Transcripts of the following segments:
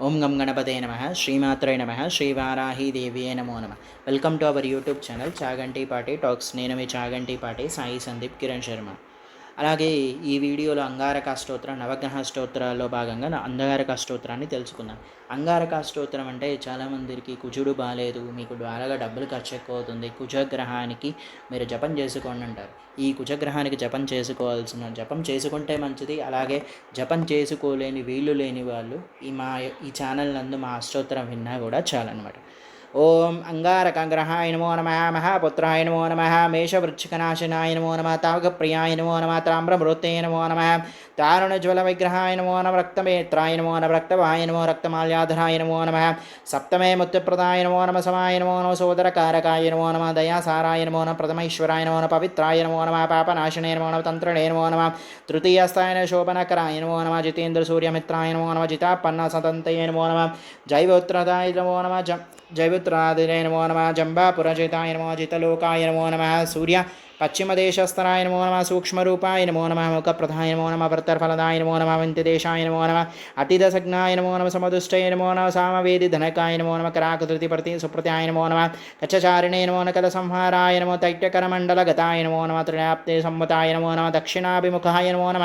ఓం గం గణపతే నమ శ్రీమాత్రే నమ శ్రీవారాహీదేవియే నమో నమ. Welcome to our YouTube channel Chaganti పాటి టాక్స్. నేను మీ చాగంటి పాటి సాయి సందీప్ కిరణ్ శర్మ. అలాగే ఈ వీడియోలో అంగారక స్తోత్రం, నవగ్రహ స్తోత్రాల్లో భాగంగా అంగారక స్తోత్రాన్ని తెలుసుకుందాం. అంగారక స్తోత్రం అంటే చాలామందికి కుజుడు బాగాలేదు, మీకు బాగా డబ్బులు ఖర్చు ఎక్కువ అవుతుంది, కుజగ్రహానికి మీరు జపం చేసుకోండి అంటారు. ఈ కుజగ్రహానికి జపం చేసుకుంటే మంచిది. అలాగే జపం చేసుకోలేని వీళ్ళు లేని వాళ్ళు ఈ ఛానల్ నందు మా స్తోత్రం విన్నా కూడా చాలన్నమాట. ఓం అంగారకగ్రహాయ నమో నమ, మహాపుత్రాయ నమో నమ, మేషవృచ్చికనాశనాయ నమో నమ, తావకప్రియాయ నమో నమ, తామ్రమృతే నమో నమ, దారుణజ్వల విగ్రహాయ నమో నమ, రక్తమేత్రాయ నమో నమ, రక్తవాయ నమో, రక్తమాల్యాధరాయ నమో నమ, సప్తమే ముత్యప్రదాయ నమో నమ, సమాయ నమో నమ, సోదరకారకాయ నమో నమ, దయాసారాయ నమో నమ, ప్రథమైశ్వరాయ నమో నమ, పవిత్రాయ నమో నమ, పాపనాశనే నమో నమ, తంత్రణే నమో నమ, తృతీయస్థాయ శోభనకరాయ నమో నమ, జితేంద్ర సూర్యమిత్రాయ నమో నమ, జితాపన్న సతంతయే నమో నమ, జైవోత్రదాయ నమో నమ, జైవోత్రాదినే నమో నమ, జంబాపురజితాయ నమో, జితలోకాయ నమో నమ, సూర్య పశ్చిమదేశస్థరాయ నమో నమ, సూక్ష్మరూపాయ నమో నమ, ముఖప్రధాయ నమో నమ, భర్తర్ఫలదాయ నమో నమ, వింతిదేశాయ నమో నమ, అతిదసజ్ఞాయ నమో నమ, సమదుష్టయ నమో నమ, సామవేది ధనకాయ నమో నమ, కరాకృతిపర్తి సుప్రత్యాయ నమో నమ, కచ్చచారిణే నమో నమ, కలసంహారాయ నమో, తైట్యకరమండలగతాయ నమో నమ, త్రియాప్తే సంవతాయ నమో నమ, దక్షిణాభిముఖాయ నమో నమ,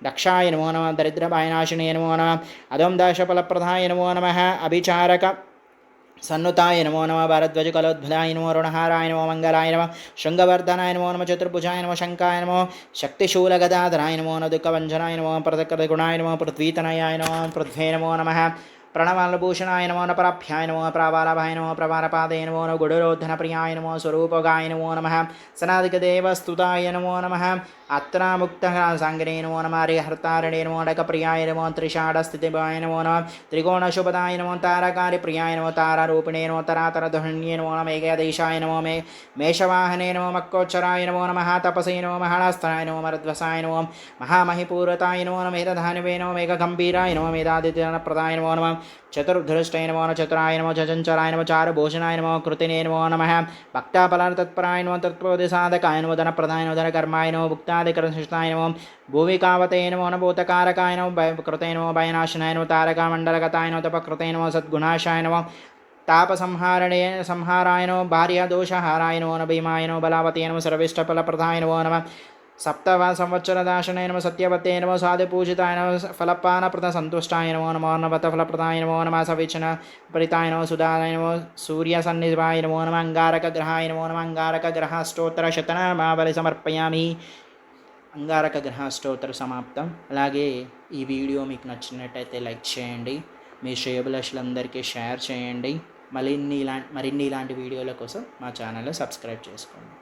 దక్షాయ నమో నమ, దరిద్రభాయనాశినే నమో నమ, అదం దాశఫలప్రదాయ నమో నమ, అభిచారక సన్నుతాయ నమో నమ, భారద్వజ కలోద్భుతాయ నమో, రుణహారాయ నమో, మంగళాయ నమ, శృంగవర్ధనాయ నమో నమ, చతుర్భుజాయ నమో, శంకాయ నమో, శక్తిశూలగదాధరాయ నమో నమ, దుఃఖవంజనాయ నమో, ప్రతకృతగుణాయ నమో, పృథ్వీతనయాయ నమో, పృథ్వే నమో నమ, ప్రణవాలభూషణాయ నమో, ప్రాభ్యాయ నమో, ప్రావాలభాయ నమో, ప్రవారపాదే నమో, గుడురోధన ప్రియాయ నమో, స్వరూపగాయ నమో నమ, సనాదికదేవస్తుతాయ నమో నమ, అత్రాముక్త సాంగనే నమో నమ, హరిహర్తారణే నమో, డకప్రియాయ నమో, త్రిషాఢస్థితిభాయ నమో నమ, త్రికోణశుభదాయ నమో, తారకారి ప్రియాయ నమో, తారారూపిణే నమో, తరాతరధుణ్యే నమో నమ, ఏకదేశాయ నమో, మేషవాహనే నమో, మక్కోచ్చరాయ నమో నమ, తపసే నమో, మహాళస్థాయ నమో, మరద్వసాయ నమో, మహామహిపూరతాయ నమో నమ, మేధధానివే నమో, మేఘగంభీరాయ నమో, మేధాదిత్యప్రదాయ నమో నమ, చతుర్ధృష్టయ నమో, చతురాయ నమో, చంచరాయ నమో, చారుభూషణాయ నమో, కృతినే నమో నమ, భక్తాఫలతత్పరాయ నమో, తత్పదిసాధకాయ నమో, ధనప్రదాయ నమో, ధనకర్మాయ నమో, భుక్తాదికృష్ణాయ నమో, భూమికావతే నమో, భూతకారకాయ నమో, కృతే నమో, భయనాశనాయ నమో, తారకామండలగతాయ నమో, తపకృతే నమో, సద్గుణాశాయ నమో, సంహారాయ నమో, భార్యాదోషహారాయ నమో, భీమాయ నమో, బలావతే నమో, సర్విష్టఫలప్రదాయ నమో నమ, సప్తవ సంవత్సరదాశనయ నమ, సత్యవతే నమో, సాధుపూజితాయ నమో, ఫలపానప్రద సంతుష్టాయ నమో నమో, నవత ఫలప్రదాయ నమో నమ, సవిచన పరితాయ నమో, సుధాయ నమో, సూర్య సన్నిధివాయ నమో నమ, అంగారక గ్రహాయ నమో నమ, అంగారక గ్రహ స్తోత్ర శతనామావళి సమర్పయామి. అంగారక గ్రహ స్తోత్ర సమాప్తం. అలాగే ఈ వీడియో మీకు నచ్చినట్టయితే లైక్ చేయండి, మీ శ్రేయోభిలాషులందరికీ షేర్ చేయండి. మరిన్ని ఇలాంటి వీడియోల కోసం మా ఛానల్ సబ్స్క్రైబ్ చేసుకోండి.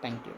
Thank you.